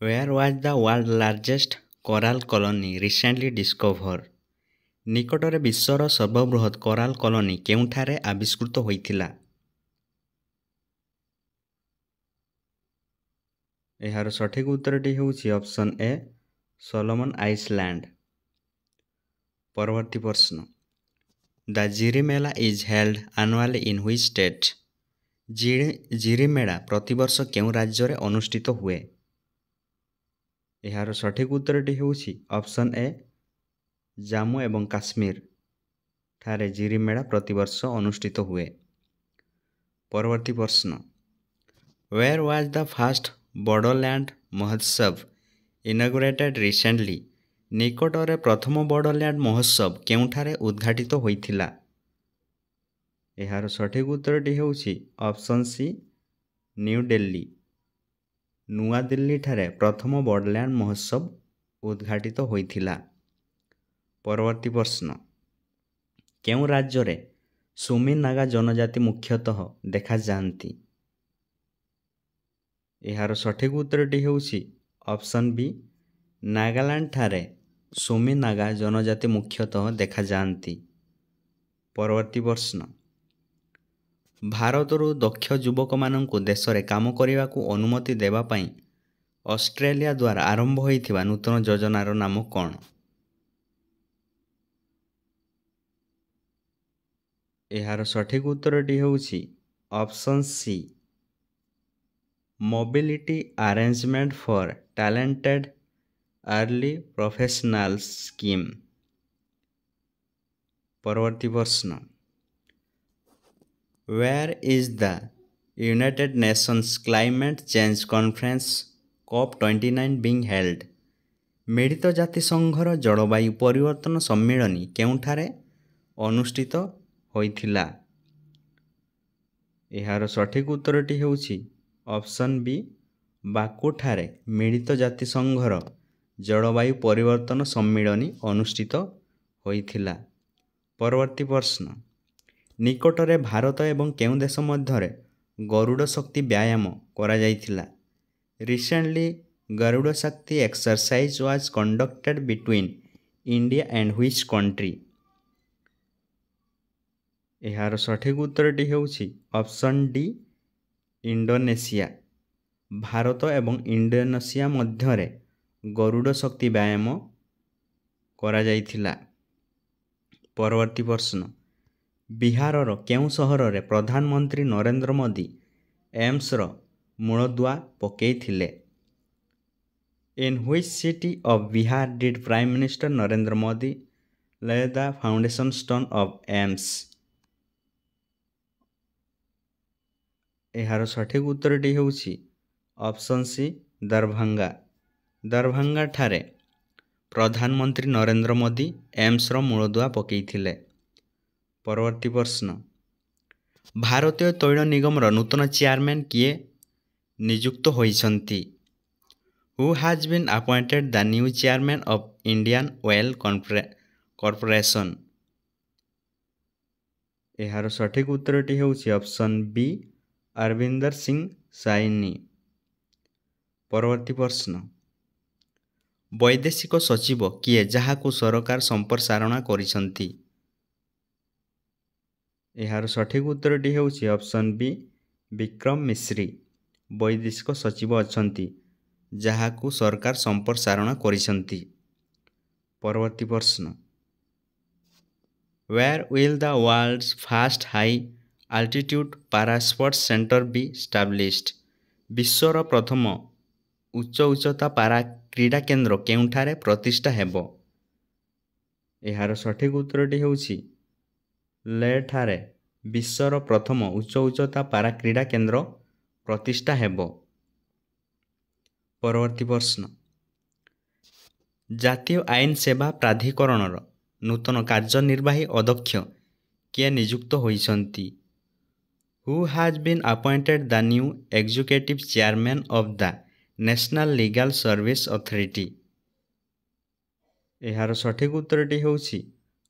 Where was the world's largest coral colony recently discovered? ନିକଟରେ ବିଶ୍ୱର ସର୍ବବୃହତ୍ କୋରାଲ୍ କଲୋନି କେଉଁଠାରେ ଆବିଷ୍କୃତ ହୋଇଥିଲା? ଏହାର ସଠିକ୍ ଉତ୍ତରଟି ହେଉଛି ଅପସନ୍ ଏ ସୋଲୋମନ୍ ଆଇଲ୍ୟାଣ୍ଡ। ପରବର୍ତ୍ତୀ ପ୍ରଶ୍ନ। The ଜିରି ମେଲା is held annually in which state? ଜିରି ମେଳା ପ୍ରତିବର୍ଷ କେଉଁ ରାଜ୍ୟରେ ଅନୁଷ୍ଠିତ ହୁଏ? ଏହାର ସଠିକ୍ ଉତ୍ତରଟି ହେଉଛି ଅପସନ୍ ଏ ଜାମ୍ମୁ ଏବଂ କାଶ୍ମୀର ଠାରେ ଜିରି ମେଳା ପ୍ରତିବର୍ଷ ଅନୁଷ୍ଠିତ ହୁଏ। ପରବର୍ତ୍ତୀ ପ୍ରଶ୍ନ। Where was the first Bodoland ମହୋତ୍ସବ inaugurated recently? ନିକଟରେ ପ୍ରଥମ ବୋଡୋଲ୍ୟାଣ୍ଡ ମହୋତ୍ସବ କେଉଁଠାରେ ଉଦ୍ଘାଟିତ ହୋଇଥିଲା? ଏହାର ସଠିକ୍ ଉତ୍ତରଟି ହେଉଛି ଅପସନ୍ ସି ନ୍ୟୁ ଦିଲ୍ଲୀ। ନୂଆଦିଲ୍ଲୀଠାରେ ପ୍ରଥମ ବୋଡୋଲ୍ୟାଣ୍ଡ ମହୋତ୍ସବ ଉଦ୍ଘାଟିତ ହୋଇଥିଲା। ପରବର୍ତ୍ତୀ ପ୍ରଶ୍ନ। କେଉଁ ରାଜ୍ୟରେ ସୁମି ନାଗା ଜନଜାତି ମୁଖ୍ୟତଃ ଦେଖାଯାଆନ୍ତି? ଏହାର ସଠିକ୍ ଉତ୍ତରଟି ହେଉଛି ଅପସନ୍ ବି ନାଗାଲାଣ୍ଡଠାରେ ସୁମି ନାଗା ଜନଜାତି ମୁଖ୍ୟତଃ ଦେଖାଯାଆନ୍ତି। ପରବର୍ତ୍ତୀ ପ୍ରଶ୍ନ। ଭାରତରୁ ଦକ୍ଷ ଯୁବକମାନଙ୍କୁ ଦେଶରେ କାମ କରିବାକୁ ଅନୁମତି ଦେବା ପାଇଁ ଅଷ୍ଟ୍ରେଲିଆ ଦ୍ୱାରା ଆରମ୍ଭ ହୋଇଥିବା ନୂତନ ଯୋଜନାର ନାମ କ'ଣ? ଏହାର ସଠିକ୍ ଉତ୍ତରଟି ହେଉଛି option C mobility arrangement for talented early professionals scheme. ପରବର୍ତ୍ତୀ ପ୍ରଶ୍ନ। Where is the United Nations Climate Change Conference COP29 being held? ମିଳିତ ଜାତିସଂଘର ଜଳବାୟୁ ପରିବର୍ତ୍ତନ ସମ୍ମିଳନୀ କେଉଁଠାରେ ଅନୁଷ୍ଠିତ ହୋଇଥିଲା? ଏହାର ସଠିକ୍ ଉତ୍ତରଟି ହେଉଛି ଅପସନ୍ ବି ବାକୁଠାରେ ମିଳିତ ଜାତିସଂଘର ଜଳବାୟୁ ପରିବର୍ତ୍ତନ ସମ୍ମିଳନୀ ଅନୁଷ୍ଠିତ ହୋଇଥିଲା। ପରବର୍ତ୍ତୀ ପ୍ରଶ୍ନ। ନିକଟରେ ଭାରତ ଏବଂ କେଉଁ ଦେଶ ମଧ୍ୟରେ ଗରୁଡ଼ ଶକ୍ତି ବ୍ୟାୟାମ କରାଯାଇଥିଲା? Recently, Garuda Shakti exercise was conducted between India and which country? ଏହାର ସଠିକ୍ ଉତ୍ତରଟି ହେଉଛି ଅପସନ୍ ଡି ଇଣ୍ଡୋନେସିଆ। ଭାରତ ଏବଂ ଇଣ୍ଡୋନେସିଆ ମଧ୍ୟରେ ଗରୁଡ଼ ଶକ୍ତି ବ୍ୟାୟାମ କରାଯାଇଥିଲା। ପରବର୍ତ୍ତୀ ପ୍ରଶ୍ନ। ବିହାରର କେଉଁ ସହରରେ ପ୍ରଧାନମନ୍ତ୍ରୀ ନରେନ୍ଦ୍ର ମୋଦି ଏମ୍ସର ମୂଳଦୁଆ ପକାଇଥିଲେ? In which city of Bihar did Prime Minister Narendra Modi lay the foundation stone of AIIMS? ଏହାର ସଠିକ୍ ଉତ୍ତରଟି ହେଉଛି ଅପସନ୍ ସି ଦରଭଙ୍ଗା। ଦରଭଙ୍ଗାଠାରେ ପ୍ରଧାନମନ୍ତ୍ରୀ ନରେନ୍ଦ୍ର ମୋଦି ଏମ୍ସର ମୂଳଦୁଆ ପକାଇଥିଲେ। ପରବର୍ତ୍ତୀ ପ୍ରଶ୍ନ। ଭାରତୀୟ ତୈଳ ନିଗମର ନୂତନ ଚେୟାରମ୍ୟାନ୍ କିଏ ନିଯୁକ୍ତ ହୋଇଛନ୍ତି? Who has been appointed the new chairman of Indian Oil Corporation? ଏହାର ସଠିକ୍ ଉତ୍ତରଟି ହେଉଛି ଅପସନ୍ ବି ଅରବିନ୍ଦର ସିଂ ସାଇନି। ପରବର୍ତ୍ତୀ ପ୍ରଶ୍ନ। ବୈଦେଶିକ ସଚିବ କିଏ ଯାହାକୁ ସରକାର ସମ୍ପ୍ରସାରଣ କରିଛନ୍ତି? ଏହାର ସଠିକ୍ ଉତ୍ତରଟି ହେଉଛି ଅପସନ୍ ବି ବିକ୍ରମ ମିଶ୍ରି ବୈଦେଶିକ ସଚିବ ଅଛନ୍ତି ଯାହାକୁ ସରକାର ସମ୍ପ୍ରସାରଣ କରିଛନ୍ତି। ପରବର୍ତ୍ତୀ ପ୍ରଶ୍ନ। Where will the world's first high altitude para sports center be established? ବିଶ୍ୱର ପ୍ରଥମ ଉଚ୍ଚତା ପାରା କ୍ରୀଡ଼ା କେନ୍ଦ୍ର କେଉଁଠାରେ ପ୍ରତିଷ୍ଠା ହେବ? ଏହାର ସଠିକ୍ ଉତ୍ତରଟି ହେଉଛି ଲେହଠାରେ ବିଶ୍ୱର ପ୍ରଥମ ଉଚ୍ଚତା ପାରା କ୍ରୀଡ଼ା କେନ୍ଦ୍ର ପ୍ରତିଷ୍ଠା ହେବ। ପରବର୍ତ୍ତୀ ପ୍ରଶ୍ନ। ଜାତୀୟ ଆଇନ ସେବା ପ୍ରାଧିକରଣର ନୂତନ କାର୍ଯ୍ୟନିର୍ବାହୀ ଅଧ୍ୟକ୍ଷ କିଏ ନିଯୁକ୍ତ ହୋଇଛନ୍ତି? Who has been appointed the new executive chairman of the National Legal Service Authority? ଏହାର ସଠିକ୍ ଉତ୍ତରଟି ହେଉଛି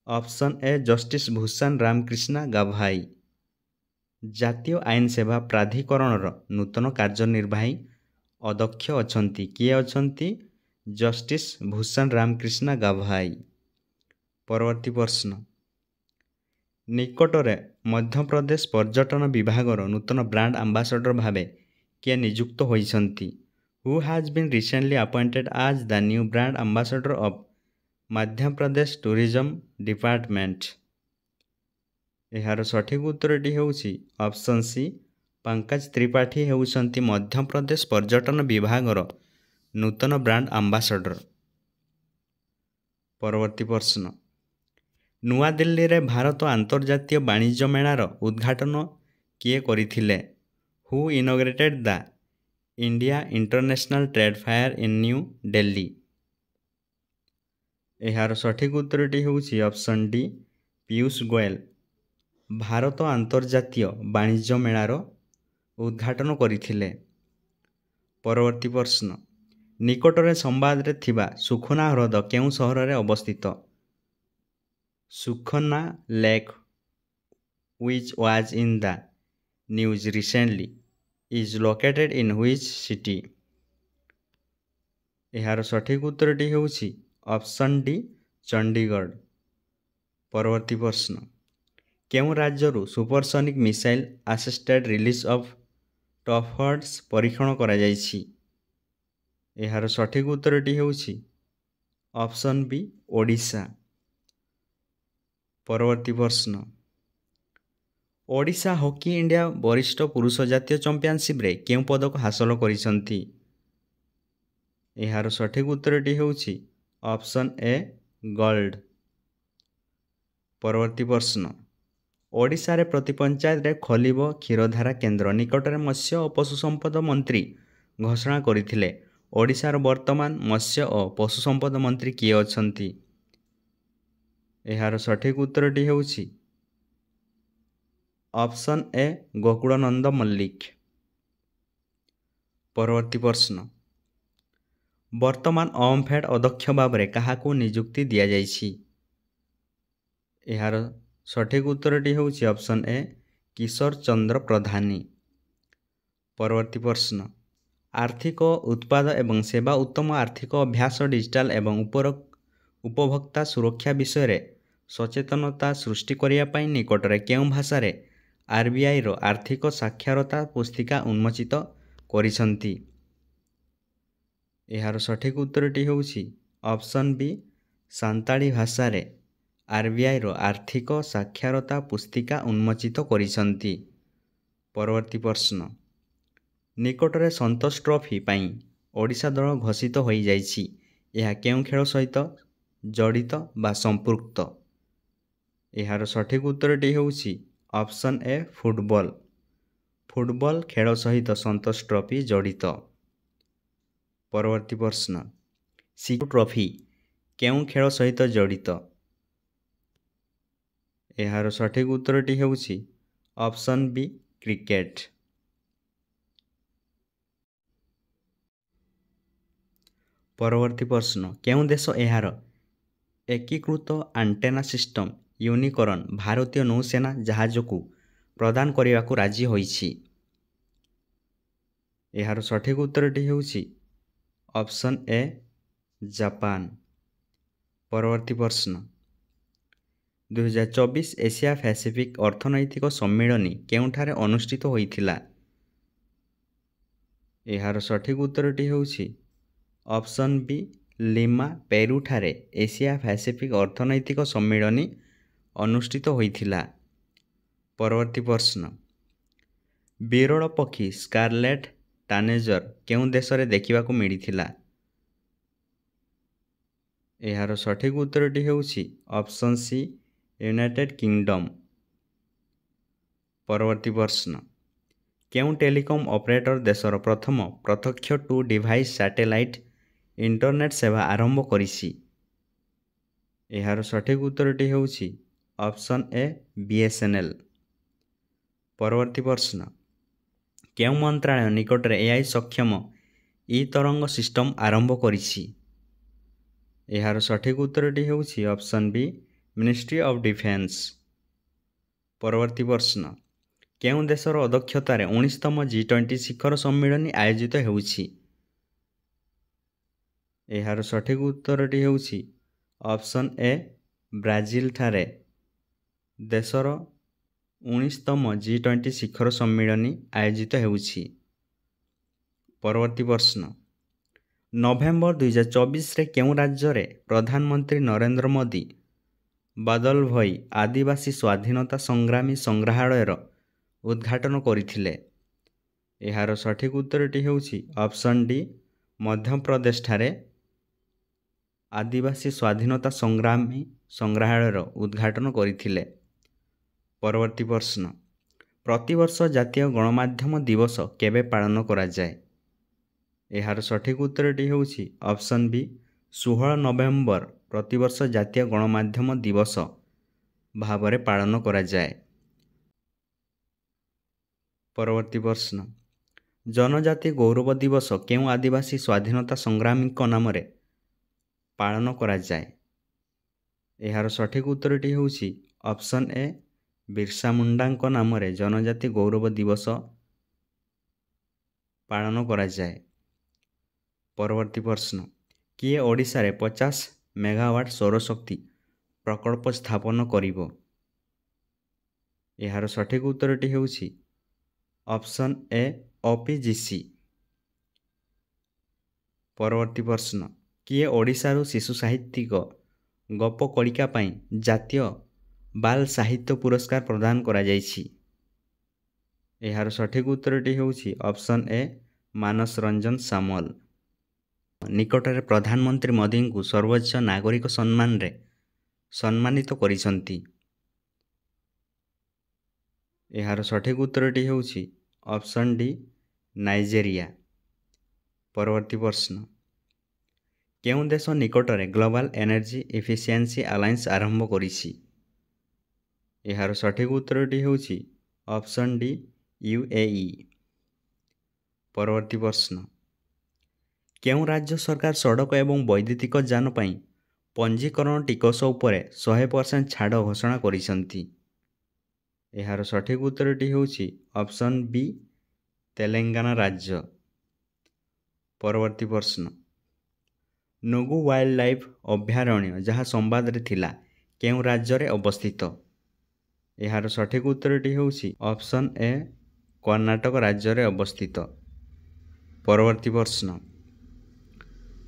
option A justice Bhushan Ramakrishna Gavai. ଜାତୀୟ ଆଇନ ସେବା ପ୍ରାଧିକରଣର ନୂତନ କାର୍ଯ୍ୟନିର୍ବାହୀ ଅଧ୍ୟକ୍ଷ ଅଛନ୍ତି। କିଏ ଅଛନ୍ତି? ଜଷ୍ଟିସ୍ ଭୂଷଣ ରାମକ୍ରିଷ୍ଣ ଗାଭାଇ। ପରବର୍ତ୍ତୀ ପ୍ରଶ୍ନ, ନିକଟରେ ମଧ୍ୟପ୍ରଦେଶ ପର୍ଯ୍ୟଟନ ବିଭାଗର ନୂତନ ବ୍ରାଣ୍ଡ ଆମ୍ବାସଡ଼ର ଭାବେ କିଏ ନିଯୁକ୍ତ ହୋଇଛନ୍ତି? ହୁ has been recently appointed as the new brand ambassador of Madhya Pradesh tourism department? ଏହାର ସଠିକ ଉତ୍ତରଟି ହେଉଛି ଅପସନ୍ ସି, ପଙ୍କଜ ତ୍ରିପାଠୀ ହେଉଛନ୍ତି ମଧ୍ୟପ୍ରଦେଶ ପର୍ଯ୍ୟଟନ ବିଭାଗର ନୂତନ ବ୍ରାଣ୍ଡ ଆମ୍ବାସଡ଼ର। ପରବର୍ତ୍ତୀ ପ୍ରଶ୍ନ, ନୂଆଦିଲ୍ଲୀରେ ଭାରତ ଆନ୍ତର୍ଜାତୀୟ ବାଣିଜ୍ୟ ମେଳାର ଉଦ୍ଘାଟନ କିଏ କରିଥିଲେ? Who inaugurated the India international trade fair in new Delhi? ଏହାର ସଠିକ ଉତ୍ତରଟି ହେଉଛି ଅପସନ୍ ଡି, ପୀୟୁଷ ଗୋୟଲ ଭାରତ ଆନ୍ତର୍ଜାତୀୟ ବାଣିଜ୍ୟ ମେଳାର ଉଦ୍ଘାଟନ କରିଥିଲେ। ପରବର୍ତ୍ତୀ ପ୍ରଶ୍ନ, ନିକଟରେ ସମ୍ବାଦରେ ଥିବା ସୁଖନା ହ୍ରଦ କେଉଁ ସହରରେ ଅବସ୍ଥିତ? Sukhna lake which was in the news recently is located in which city? ଏହାର ସଠିକ ଉତ୍ତରଟି ହେଉଛି ଅପସନ୍ ଡି, ଚଣ୍ଡିଗଡ଼। ପରବର୍ତ୍ତୀ ପ୍ରଶ୍ନ, କେଉଁ ରାଜ୍ୟରୁ supersonic missile assisted release of ଟଫର୍ଡସ୍ ପରୀକ୍ଷଣ କରାଯାଇଛି? ଏହାର ସଠିକ ଉତ୍ତରଟି ହେଉଛି ଅପସନ୍ ବି, ଓଡ଼ିଶା। ପରବର୍ତ୍ତୀ ପ୍ରଶ୍ନ, ଓଡ଼ିଶା ହକି ଇଣ୍ଡିଆ ବରିଷ୍ଠ ପୁରୁଷ ଜାତୀୟ ଚମ୍ପିଅନସିପ୍ରେ କେଉଁ ପଦକ ହାସଲ କରିଛନ୍ତି? ଏହାର ସଠିକ ଉତ୍ତରଟି ହେଉଛି ଅପସନ୍ ଏ, ଗୋଲ୍ଡ। ପରବର୍ତ୍ତୀ ପ୍ରଶ୍ନ, ଓଡ଼ିଶାରେ ପ୍ରତି ପଞ୍ଚାୟତରେ ଖୋଲିବ କ୍ଷୀରଧାରା କେନ୍ଦ୍ର ନିକଟରେ ମତ୍ସ୍ୟ ଓ ପଶୁ ସମ୍ପଦ ମନ୍ତ୍ରୀ ଘୋଷଣା କରିଥିଲେ। ଓଡ଼ିଶାର ବର୍ତ୍ତମାନ ମତ୍ସ୍ୟ ଓ ପଶୁ ସମ୍ପଦ ମନ୍ତ୍ରୀ କିଏ ଅଛନ୍ତି? ଏହାର ସଠିକ ଉତ୍ତରଟି ହେଉଛି ଅପସନ୍ ଏ, ଗୋକୁଳନନ୍ଦ ମଲ୍ଲିକ। ପରବର୍ତ୍ତୀ ପ୍ରଶ୍ନ, ବର୍ତ୍ତମାନ ଓମଫେଡ୍ ଅଧ୍ୟକ୍ଷ ଭାବରେ କାହାକୁ ନିଯୁକ୍ତି ଦିଆଯାଇଛି? ଏହାର ସଠିକ ଉତ୍ତରଟି ହେଉଛି ଅପସନ୍ ଏ, କିଶୋର ଚନ୍ଦ୍ର ପ୍ରଧାନୀ। ପରବର୍ତ୍ତୀ ପ୍ରଶ୍ନ, ଆର୍ଥିକ ଉତ୍ପାଦ ଏବଂ ସେବା ଉତ୍ତମ ଆର୍ଥିକ ଅଭ୍ୟାସ ଡିଜିଟାଲ ଏବଂ ଉପଭୋକ୍ତା ସୁରକ୍ଷା ବିଷୟରେ ସଚେତନତା ସୃଷ୍ଟି କରିବା ପାଇଁ ନିକଟରେ କେଉଁ ଭାଷାରେ ଆର୍ବିଆଇର ଆର୍ଥିକ ସାକ୍ଷରତା ପୁସ୍ତିକା ଉନ୍ମୋଚିତ କରିଛନ୍ତି? ଏହାର ସଠିକ ଉତ୍ତରଟି ହେଉଛି ଅପସନ୍ ବି, ସାନ୍ତାଳୀ ଭାଷାରେ ଆର୍ବିଆଇର ଆର୍ଥିକ ସାକ୍ଷରତା ପୁସ୍ତିକା ଉନ୍ମୋଚିତ କରିଛନ୍ତି। ପରବର୍ତ୍ତୀ ପ୍ରଶ୍ନ, ନିକଟରେ ସନ୍ତୋଷ ଟ୍ରଫି ପାଇଁ ଓଡ଼ିଶା ଦଳ ଘୋଷିତ ହୋଇଯାଇଛି। ଏହା କେଉଁ ଖେଳ ସହିତ ଜଡ଼ିତ ବା ସମ୍ପୃକ୍ତ? ଏହାର ସଠିକ ଉତ୍ତରଟି ହେଉଛି ଅପସନ୍ ଏ, ଫୁଟବଲ। ଫୁଟବଲ ଖେଳ ସହିତ ସନ୍ତୋଷ ଟ୍ରଫି ଜଡ଼ିତ। ପରବର୍ତ୍ତୀ ପ୍ରଶ୍ନ, ସିଜୁ ଟ୍ରଫି କେଉଁ ଖେଳ ସହିତ ଜଡ଼ିତ? ଏହାର ସଠିକ ଉତ୍ତରଟି ହେଉଛି ଅପସନ୍ ବି, କ୍ରିକେଟ। ପରବର୍ତ୍ତୀ ପ୍ରଶ୍ନ, କେଉଁ ଦେଶ ଏହାର ଏକୀକୃତ ଆଣ୍ଟେନା ସିଷ୍ଟମ ୟୁନିକର୍ନ ଭାରତୀୟ ନୌସେନା ଜାହାଜକୁ ପ୍ରଦାନ କରିବାକୁ ରାଜି ହୋଇଛି? ଏହାର ସଠିକ ଉତ୍ତରଟି ହେଉଛି ଅପସନ୍ ଏ, ଜାପାନ। ପରବର୍ତ୍ତୀ ପ୍ରଶ୍ନ, 2024 ଏସିଆ ପ୍ୟାସିଫିକ ଅର୍ଥନୈତିକ ସମ୍ମିଳନୀ କେଉଁଠାରେ ଅନୁଷ୍ଠିତ ହୋଇଥିଲା? ଏହାର ସଠିକ ଉତ୍ତରଟି ହେଉଛି ଅପସନ୍ ବି, ଲିମା ପେରୁଠାରେ ଏସିଆ ପ୍ୟାସିଫିକ ଅର୍ଥନୈତିକ ସମ୍ମିଳନୀ ଅନୁଷ୍ଠିତ ହୋଇଥିଲା। ପରବର୍ତ୍ତୀ ପ୍ରଶ୍ନ, ବିରଳ ପକ୍ଷୀ ସ୍କାରଲେଟ୍ ଟାନେଜର କେଉଁ ଦେଶରେ ଦେଖିବାକୁ ମିଳିଥିଲା? ଏହାର ସଠିକ ଉତ୍ତରଟି ହେଉଛି ଅପସନ୍ ସି, ୟୁନାଇଟେଡ୍ କିଙ୍ଗଡମ୍। ପରବର୍ତ୍ତୀ ପ୍ରଶ୍ନ, କେଉଁ ଟେଲିକମ୍ ଅପରେଟର ଦେଶର ପ୍ରଥମ ପ୍ରତ୍ୟକ୍ଷ ଟୁ ଡିଭାଇସ୍ ସ୍ୟାଟେଲାଇଟ୍ ଇଣ୍ଟରନେଟ୍ ସେବା ଆରମ୍ଭ କରିଛି? ଏହାର ସଠିକ ଉତ୍ତରଟି ହେଉଛି ଅପସନ୍ ଏ, ବିଏସ୍ଏନ୍ଏଲ୍। ପରବର୍ତ୍ତୀ ପ୍ରଶ୍ନ, କେଉଁ ମନ୍ତ୍ରାଳୟ ନିକଟରେ ଏଆଇ ସକ୍ଷମ ଇ-ତରଙ୍ଗ ସିଷ୍ଟମ ଆରମ୍ଭ କରିଛି? ଏହାର ସଠିକ ଉତ୍ତରଟି ହେଉଛି option B, ministry of defence. ପରବର୍ତ୍ତୀ ପ୍ରଶ୍ନ, କେଉଁ ଦେଶର ଅଧ୍ୟକ୍ଷତାରେ 19ତମ G20 ଶିଖର ସମ୍ମିଳନୀ ଆୟୋଜିତ ହେଉଛି? ଏହାର ସଠିକ୍ ଉତ୍ତରଟି ହେଉଛି ଅପସନ୍ ଏ ବ୍ରାଜିଲ ଠାରେ ଦେଶର 19ତମ G20 ଶିଖର ସମ୍ମିଳନୀ ଆୟୋଜିତ ହେଉଛି। ପରବର୍ତ୍ତୀ ପ୍ରଶ୍ନ, ନଭେମ୍ବର 2024ରେ କେଉଁ ରାଜ୍ୟରେ ପ୍ରଧାନମନ୍ତ୍ରୀ ନରେନ୍ଦ୍ର ମୋଦି ବାଦଲ ଭଇ ଆଦିବାସୀ ସ୍ୱାଧୀନତା ସଂଗ୍ରାମୀ ସଂଗ୍ରହାଳୟର ଉଦ୍ଘାଟନ କରିଥିଲେ? ଏହାର ସଠିକ୍ ଉତ୍ତରଟି ହେଉଛି ଅପସନ୍ ଡି ମଧ୍ୟପ୍ରଦେଶଠାରେ ଆଦିବାସୀ ସ୍ୱାଧୀନତା ସଂଗ୍ରାମୀ ସଂଗ୍ରହାଳୟର ଉଦ୍ଘାଟନ କରିଥିଲେ। ପରବର୍ତ୍ତୀ ପ୍ରଶ୍ନ, ପ୍ରତିବର୍ଷ ଜାତୀୟ ଗଣମାଧ୍ୟମ ଦିବସ କେବେ ପାଳନ କରାଯାଏ? ଏହାର ସଠିକ୍ ଉତ୍ତରଟି ହେଉଛି ଅପସନ୍ ବି 16 ନଭେମ୍ବର ପ୍ରତିବର୍ଷ ଜାତୀୟ ଗଣମାଧ୍ୟମ ଦିବସ ଭାବରେ ପାଳନ କରାଯାଏ। ପରବର୍ତ୍ତୀ ପ୍ରଶ୍ନ, ଜନଜାତି ଗୌରବ ଦିବସ କେଉଁ ଆଦିବାସୀ ସ୍ୱାଧୀନତା ସଂଗ୍ରାମୀଙ୍କ ନାମରେ ପାଳନ କରାଯାଏ? ଏହାର ସଠିକ୍ ଉତ୍ତରଟି ହେଉଛି ଅପସନ୍ ଏ ବିର୍ସା ମୁଣ୍ଡାଙ୍କ ନାମରେ ଜନଜାତି ଗୌରବ ଦିବସ ପାଳନ କରାଯାଏ। ପରବର୍ତ୍ତୀ ପ୍ରଶ୍ନ, କିଏ ଓଡ଼ିଶାରେ 50 ମେଗାୱାଟ୍ ସୌରଶକ୍ତି ପ୍ରକଳ୍ପ ସ୍ଥାପନ କରିବ? ଏହାର ସଠିକ୍ ଉତ୍ତରଟି ହେଉଛି ଅପସନ୍ ଏ OPGC। ପରବର୍ତ୍ତୀ ପ୍ରଶ୍ନ, କିଏ ଓଡ଼ିଶାରୁ ଶିଶୁ ସାହିତ୍ୟିକ ଗପ କଳିକା ପାଇଁ ଜାତୀୟ ବାଲ୍ ସାହିତ୍ୟ ପୁରସ୍କାର ପ୍ରଦାନ କରାଯାଇଛି? ଏହାର ସଠିକ୍ ଉତ୍ତରଟି ହେଉଛି ଅପସନ୍ ଏ ମାନସ ରଞ୍ଜନ ସାମଲ। ନିକଟରେ ପ୍ରଧାନମନ୍ତ୍ରୀ ମୋଦିଙ୍କୁ ସର୍ବୋଚ୍ଚ ନାଗରିକ ସମ୍ମାନରେ ସମ୍ମାନିତ କରିଛନ୍ତି? ଏହାର ସଠିକ୍ ଉତ୍ତରଟି ହେଉଛି ଅପସନ୍ ଡି ନାଇଜେରିଆ। ପରବର୍ତ୍ତୀ ପ୍ରଶ୍ନ, କେଉଁ ଦେଶ ନିକଟରେ ଗ୍ଲୋବାଲ୍ ଏନର୍ଜି ଏଫିସିଏନ୍ସି ଆଲାଏନ୍ସ ଆରମ୍ଭ କରିଛି? ଏହାର ସଠିକ୍ ଉତ୍ତରଟି ହେଉଛି ଅପସନ୍ ଡି UAE। ପରବର୍ତ୍ତୀ ପ୍ରଶ୍ନ, କେଉଁ ରାଜ୍ୟ ସରକାର ସଡ଼କ ଏବଂ ବୈଦ୍ୟୁତିକ ଯାନ ପାଇଁ ପଞ୍ଜୀକରଣ ଟିକସ ଉପରେ 100% ଛାଡ଼ ଘୋଷଣା କରିଛନ୍ତି? ଏହାର ସଠିକ୍ ଉତ୍ତରଟି ହେଉଛି ଅପସନ୍ ବି ତେଲେଙ୍ଗାନା ରାଜ୍ୟ। ପରବର୍ତ୍ତୀ ପ୍ରଶ୍ନ, ନୁଗୁ ୱାଇଲ୍ଡ ଲାଇଫ୍ ଅଭୟାରଣ୍ୟ ଯାହା ସମ୍ବାଦରେ ଥିଲା କେଉଁ ରାଜ୍ୟରେ ଅବସ୍ଥିତ? ଏହାର ସଠିକ୍ ଉତ୍ତରଟି ହେଉଛି ଅପସନ୍ ଏ କର୍ଣ୍ଣାଟକ ରାଜ୍ୟରେ ଅବସ୍ଥିତ। ପରବର୍ତ୍ତୀ ପ୍ରଶ୍ନ,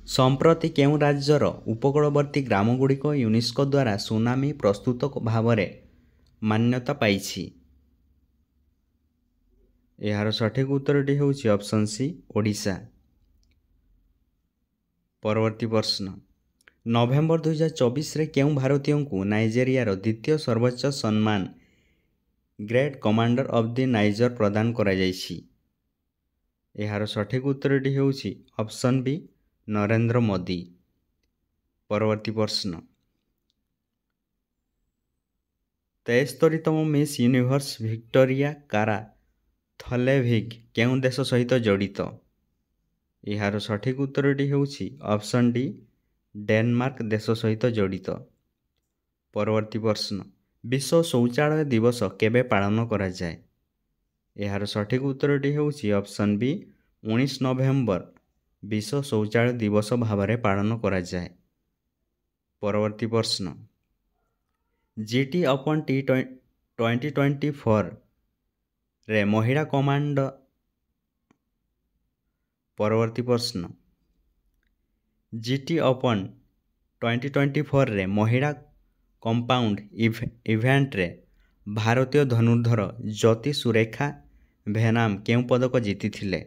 ସମ୍ପ୍ରତି କେଉଁ ରାଜ୍ୟର ଉପକୂଳବର୍ତ୍ତୀ ଗ୍ରାମଗୁଡ଼ିକ ୟୁନେସ୍କୋ ଦ୍ୱାରା ସୁନାମି ପ୍ରସ୍ତୁତ ଭାବରେ ମାନ୍ୟତା ପାଇଛି? ଏହାର ସଠିକ୍ ଉତ୍ତରଟି ହେଉଛି ଅପସନ୍ ସି ଓଡ଼ିଶା। ପରବର୍ତ୍ତୀ ପ୍ରଶ୍ନ, ନଭେମ୍ବର 2024ରେ କେଉଁ ଭାରତୀୟଙ୍କୁ ନାଇଜେରିଆର ଦ୍ୱିତୀୟ ସର୍ବୋଚ୍ଚ ସମ୍ମାନ ଗ୍ରେଟ୍ କମାଣ୍ଡର ଅଫ୍ ଦି ନାଇଜର ପ୍ରଦାନ କରାଯାଇଛି? ଏହାର ସଠିକ୍ ଉତ୍ତରଟି ହେଉଛି ଅପସନ୍ ବି ନରେନ୍ଦ୍ର ମୋଦି। ପରବର୍ତ୍ତୀ ପ୍ରଶ୍ନ, 73ତମ ମିସ୍ ୟୁନିଭର୍ସ ଭିକ୍ଟୋରିଆ କାରା ଥଲେଭିଗ୍ କେଉଁ ଦେଶ ସହିତ ଜଡ଼ିତ? ଏହାର ସଠିକ୍ ଉତ୍ତରଟି ହେଉଛି ଅପସନ୍ ଡି ଡେନମାର୍କ ଦେଶ ସହିତ ଜଡ଼ିତ। ପରବର୍ତ୍ତୀ ପ୍ରଶ୍ନ, ବିଶ୍ୱ ଶୌଚାଳୟ ଦିବସ କେବେ ପାଳନ କରାଯାଏ? ଏହାର ସଠିକ୍ ଉତ୍ତରଟି ହେଉଛି ଅପସନ୍ ବି 19 ନଭେମ୍ବର ବିଶ୍ୱ ଶୌଚାଳୟ ଦିବସ ଭାବରେ ପାଳନ କରାଯାଏ। ପରବର୍ତ୍ତୀ ପ୍ରଶ୍ନ, GT ଓପନ୍ T2024ରେ ମହିଳା କମାଣ୍ଡ ପରବର୍ତ୍ତୀ ପ୍ରଶ୍ନ, GT ଓପନ୍ 2024ରେ ମହିଳା କମ୍ପାଉଣ୍ଡ ଇଭେଣ୍ଟରେ ଭାରତୀୟ ଧନୁର୍ଦ୍ଧର ଜ୍ୟୋତି ସୁରେଖା ଭେନାମ କେଉଁ ପଦକ ଜିତିଥିଲେ?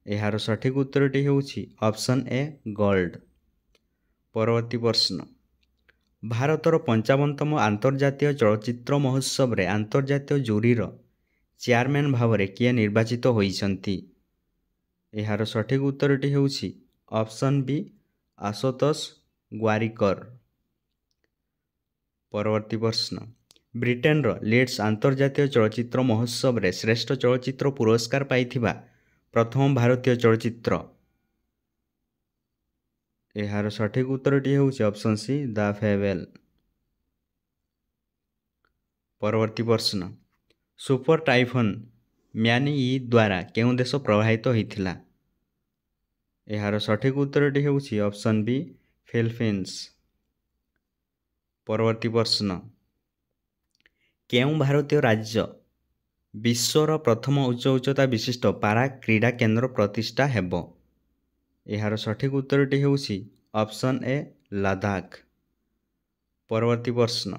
ଏହାର ସଠିକ୍ ଉତ୍ତରଟି ହେଉଛି ଅପସନ୍ ଏ ଗୋଲ୍ଡ। ପରବର୍ତ୍ତୀ ପ୍ରଶ୍ନ, ଭାରତର 55ତମ ଆନ୍ତର୍ଜାତୀୟ ଚଳଚ୍ଚିତ୍ର ମହୋତ୍ସବରେ ଆନ୍ତର୍ଜାତୀୟ ଜୁରିର ଚେୟାରମ୍ୟାନ୍ ଭାବରେ କିଏ ନିର୍ବାଚିତ ହୋଇଛନ୍ତି? ଏହାର ସଠିକ୍ ଉତ୍ତରଟି ହେଉଛି ଅପସନ୍ ବି ଆଶୁତୋଷ ଗୋୱାରିକର। ପରବର୍ତ୍ତୀ ପ୍ରଶ୍ନ, ବ୍ରିଟେନର ଲିଡ୍ସ ଆନ୍ତର୍ଜାତୀୟ ଚଳଚ୍ଚିତ୍ର ମହୋତ୍ସବରେ ଶ୍ରେଷ୍ଠ ଚଳଚ୍ଚିତ୍ର ପୁରସ୍କାର ପାଇଥିବା ପ୍ରଥମ ଭାରତୀୟ ଚଳଚ୍ଚିତ୍ର? ଏହାର ସଠିକ୍ ଉତ୍ତରଟି ହେଉଛି ଅପସନ୍ ସି ଦ ଫେବଲ୍। ପରବର୍ତ୍ତୀ ପ୍ରଶ୍ନ, ସୁପର ଟାଇଫନ୍ ମ୍ୟାନି ଦ୍ୱାରା କେଉଁ ଦେଶ ପ୍ରଭାବିତ ହୋଇଥିଲା? ଏହାର ସଠିକ୍ ଉତ୍ତରଟି ହେଉଛି ଅପସନ୍ ବି ଫିଲିପିନ୍ସ। ପରବର୍ତ୍ତୀ ପ୍ରଶ୍ନ, କେଉଁ ଭାରତୀୟ ରାଜ୍ୟ ବିଶ୍ୱର ପ୍ରଥମ ଉଚ୍ଚ ଉଚ୍ଚତା ବିଶିଷ୍ଟ ପାରା କ୍ରୀଡ଼ା କେନ୍ଦ୍ର ପ୍ରତିଷ୍ଠା ହେବ? ଏହାର ସଠିକ୍ ଉତ୍ତରଟି ହେଉଛି ଅପସନ୍ ଏ ଲଦାଖ। ପରବର୍ତ୍ତୀ ପ୍ରଶ୍ନ,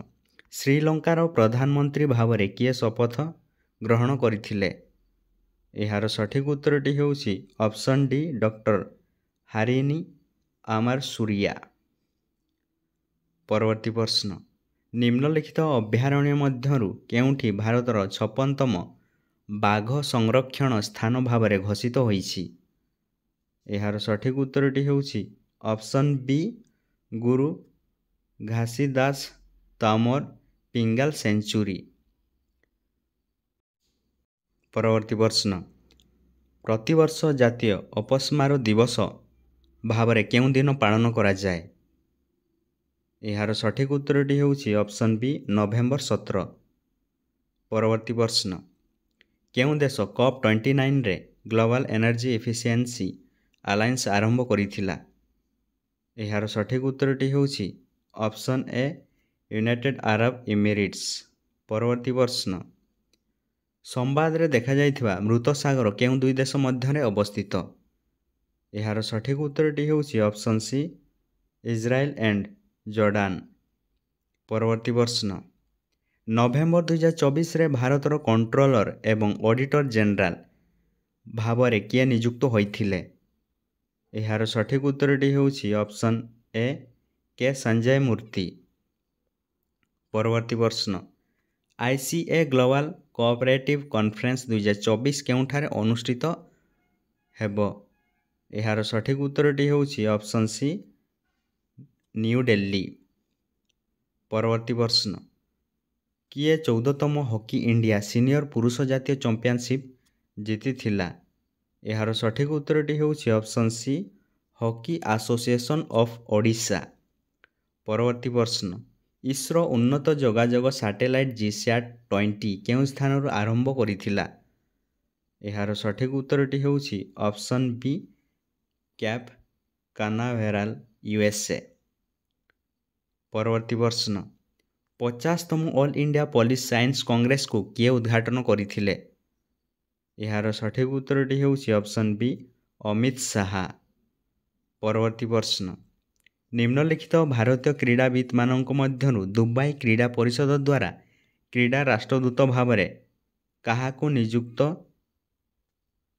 ଶ୍ରୀଲଙ୍କାର ପ୍ରଧାନମନ୍ତ୍ରୀ ଭାବରେ କିଏ ଶପଥ ଗ୍ରହଣ କରିଥିଲେ? ଏହାର ସଠିକ୍ ଉତ୍ତରଟି ହେଉଛି ଅପସନ୍ ଡି ଡକ୍ଟର ହାରିନି ଅମରସୁରିୟା। ପରବର୍ତ୍ତୀ ପ୍ରଶ୍ନ, ନିମ୍ନଲିଖିତ ଅଭୟାରଣ୍ୟ ମଧ୍ୟରୁ କେଉଁଠି ଭାରତର 56ତମ ବାଘ ସଂରକ୍ଷଣ ସ୍ଥାନ ଭାବରେ ଘୋଷିତ ହୋଇଛି? ଏହାର ସଠିକ୍ ଉତ୍ତରଟି ହେଉଛି ଅପସନ୍ ବି ଗୁରୁ ଘାସିଦାସ ତମର ପିଙ୍ଗାଲ ସେଞ୍ଚୁରୀ। ପରବର୍ତ୍ତୀ ପ୍ରଶ୍ନ, ପ୍ରତିବର୍ଷ ଜାତୀୟ ଅପସ୍ମାର ଦିବସ ଭାବରେ କେଉଁ ଦିନ ପାଳନ କରାଯାଏ? ଏହାର ସଠିକ୍ ଉତ୍ତରଟି ହେଉଛି ଅପସନ୍ ବି ନଭେମ୍ବର 17। ପରବର୍ତ୍ତୀ ପ୍ରଶ୍ନ, କେଉଁ ଦେଶ COP29ରେ ଗ୍ଲୋବାଲ୍ ଏନର୍ଜି ଏଫିସିଏନ୍ସି ଆଲାଏନ୍ସ ଆରମ୍ଭ କରିଥିଲା? ଏହାର ସଠିକ୍ ଉତ୍ତରଟି ହେଉଛି option A United Arab Emirates. ପରବର୍ତ୍ତୀ ପ୍ରଶ୍ନ, ସମ୍ବାଦରେ ଦେଖାଯାଇଥିବା ମୃତ ସାଗର କେଉଁ ଦୁଇ ଦେଶ ମଧ୍ୟରେ ଅବସ୍ଥିତ? ଏହାର ସଠିକ୍ ଉତ୍ତରଟି ହେଉଛି option C Israel and Jordan. ପରବର୍ତ୍ତୀ ପ୍ରଶ୍ନ, ନଭେମ୍ବର 2024ରେ ଭାରତର କଣ୍ଟ୍ରୋଲର ଏବଂ ଅଡିଟର ଜେନେରାଲ ଭାବରେ କିଏ ନିଯୁକ୍ତ ହୋଇଥିଲେ? ଏହାର ସଠିକ୍ ଉତ୍ତରଟି ହେଉଛି ଅପସନ୍ ଏ କେ ସଞ୍ଜୟ ମୂର୍ତ୍ତି। ପରବର୍ତ୍ତୀ ପ୍ରଶ୍ନ, ICA ଗ୍ଲୋବାଲ୍ କୋଅପରେଟିଭ୍ କନଫରେନ୍ସ 2024 କେଉଁଠାରେ ଅନୁଷ୍ଠିତ ହେବ? ଏହାର ସଠିକ୍ ଉତ୍ତରଟି ହେଉଛି ଅପସନ୍ ସି ନ୍ୟୁ ଦିଲ୍ଲୀ। ପରବର୍ତ୍ତୀ ପ୍ରଶ୍ନ, କିଏ 14ତମ ହକି ଇଣ୍ଡିଆ ସିନିୟର ପୁରୁଷ ଜାତୀୟ ଚମ୍ପିଅନସିପ୍ ଜିତିଥିଲା? ଏହାର ସଠିକ୍ ଉତ୍ତରଟି ହେଉଛି option C hockey association of Odisha. ପରବର୍ତ୍ତୀ ପ୍ରଶ୍ନ, ଇସ୍ରୋ ଉନ୍ନତ ଯୋଗାଯୋଗ ସାଟେଲାଇଟ୍ GSAT-20 କେଉଁ ସ୍ଥାନରୁ ଆରମ୍ଭ କରିଥିଲା? ଏହାର ସଠିକ୍ ଉତ୍ତରଟି ହେଉଛି ଅପସନ୍ ବି କ୍ୟାପ୍ କାନାଭେରାଲ USA। ପରବର୍ତ୍ତୀ ପ୍ରଶ୍ନ, 50ତମ ଅଲ୍ ଇଣ୍ଡିଆ ପୋଲିସ ସାଇନ୍ସ କଂଗ୍ରେସକୁ କିଏ ଉଦ୍ଘାଟନ କରିଥିଲେ? ଏହାର ସଠିକ୍ ଉତ୍ତରଟି ହେଉଛି ଅପସନ୍ ବି ଅମିତ ଶାହା। ପରବର୍ତ୍ତୀ ପ୍ରଶ୍ନ, ନିମ୍ନଲିଖିତ ଭାରତୀୟ କ୍ରୀଡ଼ାବିତମାନଙ୍କ ମଧ୍ୟରୁ ଦୁବାଇ କ୍ରୀଡ଼ା ପରିଷଦ ଦ୍ୱାରା କ୍ରୀଡ଼ା ରାଷ୍ଟ୍ରଦୂତ ଭାବରେ କାହାକୁ ନିଯୁକ୍ତ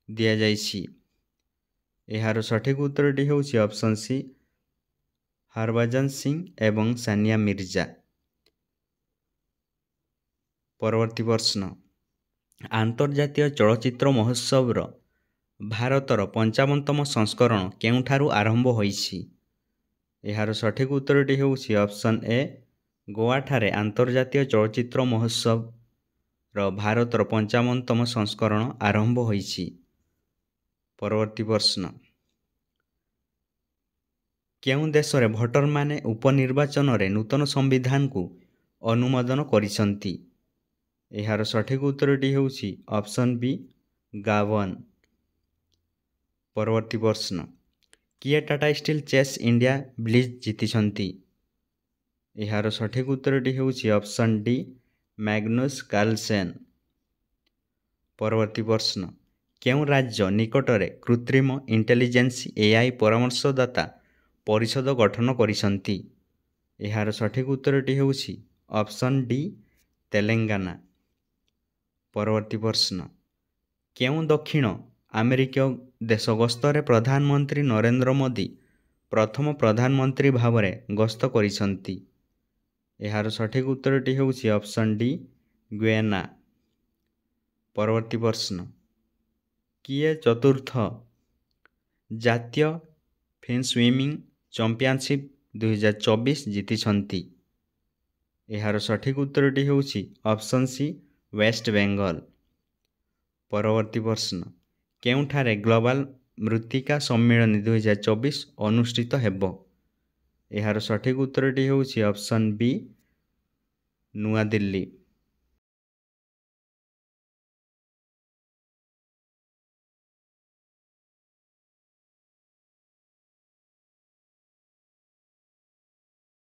ଦିଆଯାଇଛି? ଏହାର ସଠିକ୍ ଉତ୍ତରଟି ହେଉଛି ଅପସନ୍ ସି ହରଭଜନ ସିଂ ଏବଂ ସାନିଆ ମିର୍ଜା। ପରବର୍ତ୍ତୀ ପ୍ରଶ୍ନ, ଆନ୍ତର୍ଜାତୀୟ ଚଳଚ୍ଚିତ୍ର ମହୋତ୍ସବର ଭାରତର 55ତମ ସଂସ୍କରଣ କେଉଁଠାରୁ ଆରମ୍ଭ ହୋଇଛି? ଏହାର ସଠିକ୍ ଉତ୍ତରଟି ହେଉଛି ଅପସନ୍ ଏ ଗୋଆଠାରେ ଆନ୍ତର୍ଜାତୀୟ ଚଳଚ୍ଚିତ୍ର ମହୋତ୍ସବର ଭାରତର 55ତମ ସଂସ୍କରଣ ଆରମ୍ଭ ହୋଇଛି। ପରବର୍ତ୍ତୀ ପ୍ରଶ୍ନ, କେଉଁ ଦେଶରେ ଭୋଟରମାନେ ଉପନିର୍ବାଚନରେ ନୂତନ ସମ୍ବିଧାନକୁ ଅନୁମୋଦନ କରିଛନ୍ତି? ଏହାର ସଠିକ୍ ଉତ୍ତରଟି ହେଉଛି ଅପସନ୍ ବି ଗାବନ। ପରବର୍ତ୍ତୀ ପ୍ରଶ୍ନ, କିଏ Tata steel chess India blitz ଜିତିଛନ୍ତି? ଏହାର ସଠିକ୍ ଉତ୍ତରଟି ହେଉଛି ଅପସନ୍ ଡି ମ୍ୟାଗ୍ନୁସ୍ କାର୍ଲସେନ୍। ପରବର୍ତ୍ତୀ ପ୍ରଶ୍ନ, କେଉଁ ରାଜ୍ୟ ନିକଟରେ କୃତ୍ରିମ ଇଣ୍ଟେଲିଜେନ୍ସ AI ପରାମର୍ଶଦାତା ପରିଷଦ ଗଠନ କରିଛନ୍ତି? ଏହାର ସଠିକ୍ ଉତ୍ତରଟି ହେଉଛି ଅପସନ୍ ଡି ତେଲେଙ୍ଗାନା। ପରବର୍ତ୍ତୀ ପ୍ରଶ୍ନ, କେଉଁ ଦକ୍ଷିଣ ଆମେରିକୀୟ ଦେଶ ଗସ୍ତରେ ପ୍ରଧାନମନ୍ତ୍ରୀ ନରେନ୍ଦ୍ର ମୋଦି ପ୍ରଥମ ପ୍ରଧାନମନ୍ତ୍ରୀ ଭାବରେ ଗସ୍ତ କରିଛନ୍ତି? ଏହାର ସଠିକ୍ ଉତ୍ତରଟି ହେଉଛି ଅପସନ୍ ଡି ଗୁୟେନା। ପରବର୍ତ୍ତୀ ପ୍ରଶ୍ନ, କିଏ ଚତୁର୍ଥ ଜାତୀୟ ଫିନ୍ ସୁଇମିଂ ଚମ୍ପିଅନସିପ୍ 2024 ଜିତିଛନ୍ତି? ଏହାର ସଠିକ୍ ଉତ୍ତରଟି ହେଉଛି ଅପସନ୍ ସି ୱେଷ୍ଟବେଙ୍ଗଲ। ପରବର୍ତ୍ତୀ ପ୍ରଶ୍ନ, କେଉଁଠାରେ ଗ୍ଲୋବାଲ୍ ମୃତ୍ତିକା ସମ୍ମିଳନୀ 2024 ଅନୁଷ୍ଠିତ ହେବ? ଏହାର ସଠିକ୍ ଉତ୍ତରଟି ହେଉଛି ଅପସନ୍ ବି ନୂଆଦିଲ୍ଲୀ।